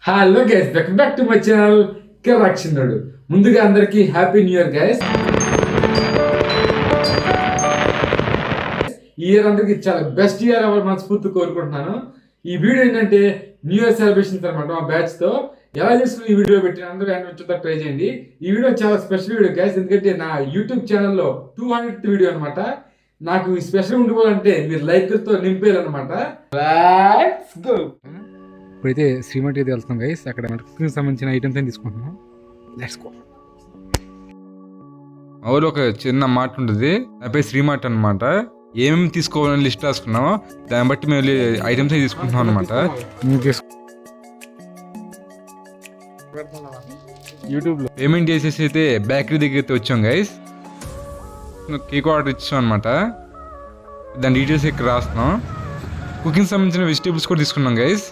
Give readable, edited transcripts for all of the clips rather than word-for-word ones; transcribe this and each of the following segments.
Hello guys, welcome back to my channel కిరాక్షనుడు. ముందుగా అందరికీ హ్యాపీ న్యూ ఇయర్ గైస్. ఈ ఇయర్ అందరికి చాలా బెస్ట్ ఇయర్ అవ్వాలి మనస్ఫూర్తి కోరుకుంటున్నాను. ఈ వీడియో ఏంటంటే న్యూ ఇయర్ సెలబ్రేషన్స్ అనమాట. మా బ్యాచ్ తో ఎలా చేసుకుని ఈ వీడియో పెట్టి అందరూ చూద్దాం, ట్రై చేయండి. ఈ వీడియో చాలా స్పెషల్ వీడియో గైస్, ఎందుకంటే నా యూట్యూబ్ ఛానల్లో 200th వీడియో అనమాట. నాకు స్పెషల్ ఉండిపోవాలంటే మీరు లైక్లతో నింపేయాలన్నమాట. Let's go. ఇప్పుడైతే శ్రీమఠ్ అయితే వెళ్తాం గైస్. అక్కడ కుకింగ్ సంబంధించిన ఐటమ్స్ అని తీసుకుంటున్నాం. Let's go. మా ఊళ్ళో ఒక చిన్న మాట ఉంటుంది, నా పేరు శ్రీమఠ్ అనమాట. ఏమేమి తీసుకోవాలని లిస్ట్ రాసుకున్నామో దాన్ని బట్టి మేము ఐటమ్స్ తీసుకుంటున్నాం అనమాట. యూట్యూబ్ లో పేమెంట్ చేసేసి అయితే బేకరీ దగ్గర అయితే వచ్చాం గైస్. కేక్ ఆర్డర్ ఇచ్చాం అనమాట. దాని డీటెయిల్స్ ఇక్కడ రాస్తున్నాం. కుకింగ్ సంబంధించిన వెజిటేబుల్స్ కూడా తీసుకున్నాం గైస్.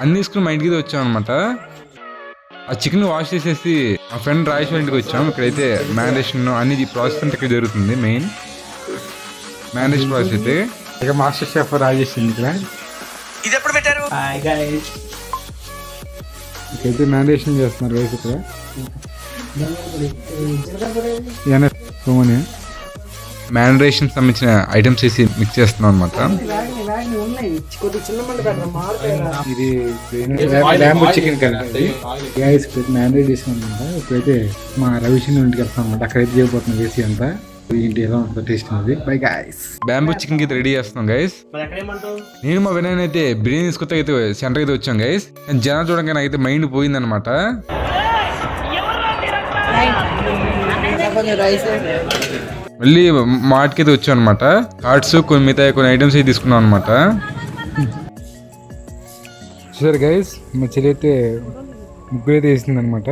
అన్ని తీసుకుని మా ఇంటికి వచ్చాం అనమాట. ఆ చికెన్ వాష్ చేసేసి మా ఫ్రెండ్ రాజేశ్వరి ఇంటికి వచ్చాం. ఇక్కడైతే మ్యారినేషన్ అన్ని ప్రాసెస్ అంతా ఇక్కడ జరుగుతుంది. మెయిన్ మ్యారినేషన్ ప్రాసెస్ అయితే ఇక మాస్టర్ షెఫ్ రాజేష్ ఇక్కడ ఇది ఎప్పుడు పెట్టారు? ఇకైతే మ్యారినేషన్ చేస్తున్నారు గైస్. ఇక్కడ మ్యారినేషన్ సంబంధించిన ఐటమ్స్ వేసి మిక్స్ చేస్తున్నాం అనమాట. ఇది bamboo chicken curry guys. Marinate చేసాం అనమాట. ఇప్పుడైతే మా రవిచంద్ర ఇంటికి వెళ్తాం అనమాట. అక్కడైతే చేయబోతున్నాం వేసి అంతా. ఏంటి ఎలా ఉంటుంది టేస్ట్ అనేది. Bye guys. బ్యాంబూ చికెన్ కి రెడీ చేస్తున్నాం గైస్. నేను మా వినయన్ అయితే బిర్యానీ తీసుకొస్తే అయితే సెంటర్ అయితే వచ్చాం గైస్. జనం చూడగానే అయితే మైండ్ పోయింది అనమాట. మళ్ళీ మార్ట్కి అయితే వచ్చాం అనమాట. కార్డ్స్ కొన్ని మిగతా కొన్ని ఐటమ్స్ అయితే తీసుకున్నాం అనమాట. చూసారు గైస్, మా చెల్లి అయితే ముగ్గురు అయితే వేసింది అనమాట.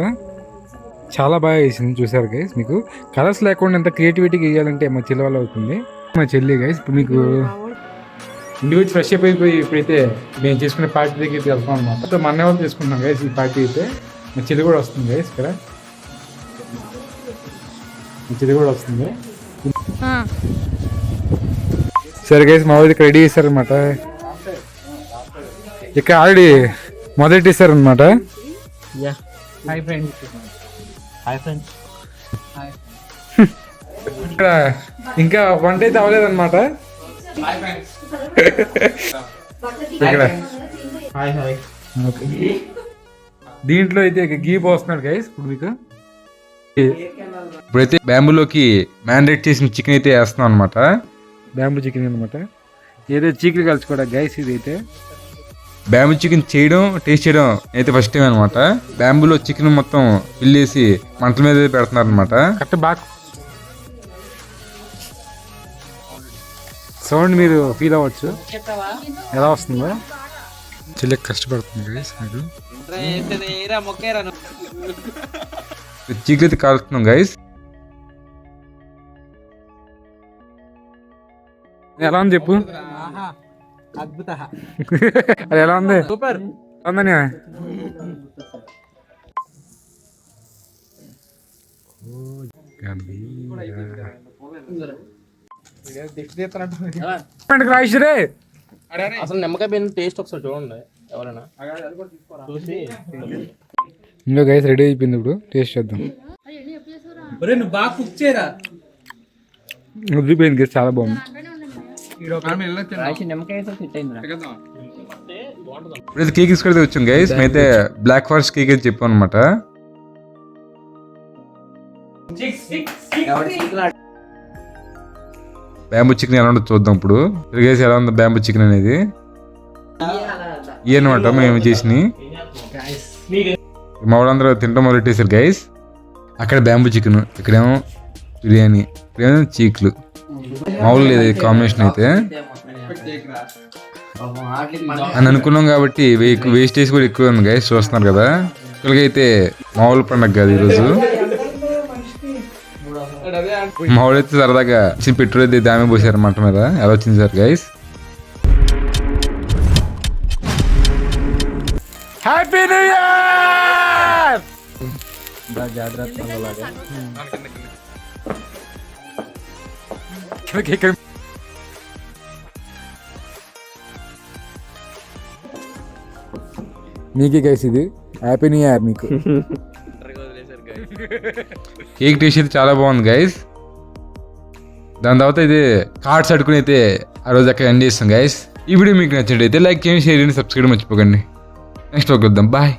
చాలా బాగా వేసింది. చూసారు గైస్, మీకు కలర్స్ లేకుండా ఎంత క్రియేటివిటీగా వేయాలంటే మా చెల్లి వల్ల అవుతుంది. మా చెల్లి గైస్ ఇప్పుడు మీకు ఇంటికి వచ్చి ఫ్రెష్ అప్ అయిపోయి ఇప్పుడైతే మేము చేసుకునే పార్టీ దగ్గరికి వెళ్తాం అనమాట. సో మన వాళ్ళు చేసుకుంటున్నాం గైస్ ఈ పార్టీ అయితే. మా చెల్లి కూడా వస్తుంది గైస్. ఇక్కడ మా చెల్లి కూడా వస్తుంది. సరే గైస్, మా వాళ్ళు ఇక్కడ రెడీ చేశారనమాట. ఇక్కడ ఆల్రెడీ మొదలెట్టేశారనమాట. ఇక్కడ ఇంకా వంట అయితే అవ్వలేదన్నమాట. ఇక్కడ దీంట్లో అయితే గీ పోస్తున్నాడు గైస్. ఇప్పుడు మీకు ఇప్పుడైతే బ్యాంబూలోకి మ్యారినేట్ చేసిన చికెన్ అయితే వేస్తున్నాం అనమాట. బ్యాంబూ చికెన్ అనమాట. ఏదైతే చీకులు కలుసుకోవడం గైస్. ఇది అయితే బ్యాంబూ చికెన్ చేయడం టేస్ట్ చేయడం అయితే ఫస్ట్ టైం అనమాట. బ్యాంబూలో చికెన్ మొత్తం పిల్లేసి మంటల మీద పెడుతున్నారు అనమాట. కరెక్ట్ బాగా సౌండ్ మీరు ఫీల్ అవ్వచ్చు ఎలా వస్తుందో. చెల్లి కష్టపడుతుంది గైస్. మీకు చికెన్ అయితే కాలుస్తున్నాం గైస్. ఎలా ఉంది చెప్పు. అది ఎలా ఉంది? సూపర్ ఉందని. అసలు నిమ్మకాయ బియ్యం టేస్ట్ ఒకసారి చూడండి ఎవరైనా చూసి. ఇందులో గైస్ రెడీ అయిపోయింది. ఇప్పుడు టేస్ట్ చేద్దాం. నువ్వు బాగా కుక్ చేయరా. వదిలిపోయింది గైస్, చాలా బాగుంది. ఇప్పుడైతే కేక్ తీసుకొస్తే వచ్చాం గైస్. అయితే బ్లాక్ ఫారెస్ట్ కేక్ అయితే చెప్పాం అనమాట. బ్యాంబూ చికెన్ ఎలా ఉంటుందో చూద్దాం ఇప్పుడు. గైస్ ఎలా ఉందో బ్యాంబూ చికెన్ అనేది. అనమాట మేము చేసిన. మా వాళ్ళందరూ తింటాం మొదలెట్టేసారు గైస్. అక్కడ బ్యాంబూ చికెన్, ఇక్కడేమో బిర్యానీ, ఇక్కడేమో చీకులు. మామూలు లేదు కాంబినేషన్ అయితే అని అనుకున్నాం. కాబట్టి వేస్టేజ్ కూడా ఎక్కువ ఉంది గైస్. చూస్తున్నారు కదా. ఇక్కడికైతే మామూలు పండగ కాదు ఈరోజు. మామూలైతే సరదాగా పెట్రోల్ అయితే దామే పోసారు మంట మీద. ఎలా వచ్చింది sir guys. Happy new year. ఇక్కడ మీకే గైస్ ఇది హ్యాపీ న్యూ ఇయర్ మీకు. కేక్ టేస్ట్ అయితే చాలా బాగుంది గైస్. దాని తర్వాత అయితే కార్డ్స్ అడుకుని అయితే ఆ రోజు అక్కడ ఎండ్ చేస్తాం గైస్. ఈ వీడియో మీకు నచ్చినట్టయితే లైక్ చేయండి, షేర్ చేయండి, సబ్స్క్రైబ్ మర్చిపోకండి. నెక్స్ట్ ఒక వద్దాం, బాయ్.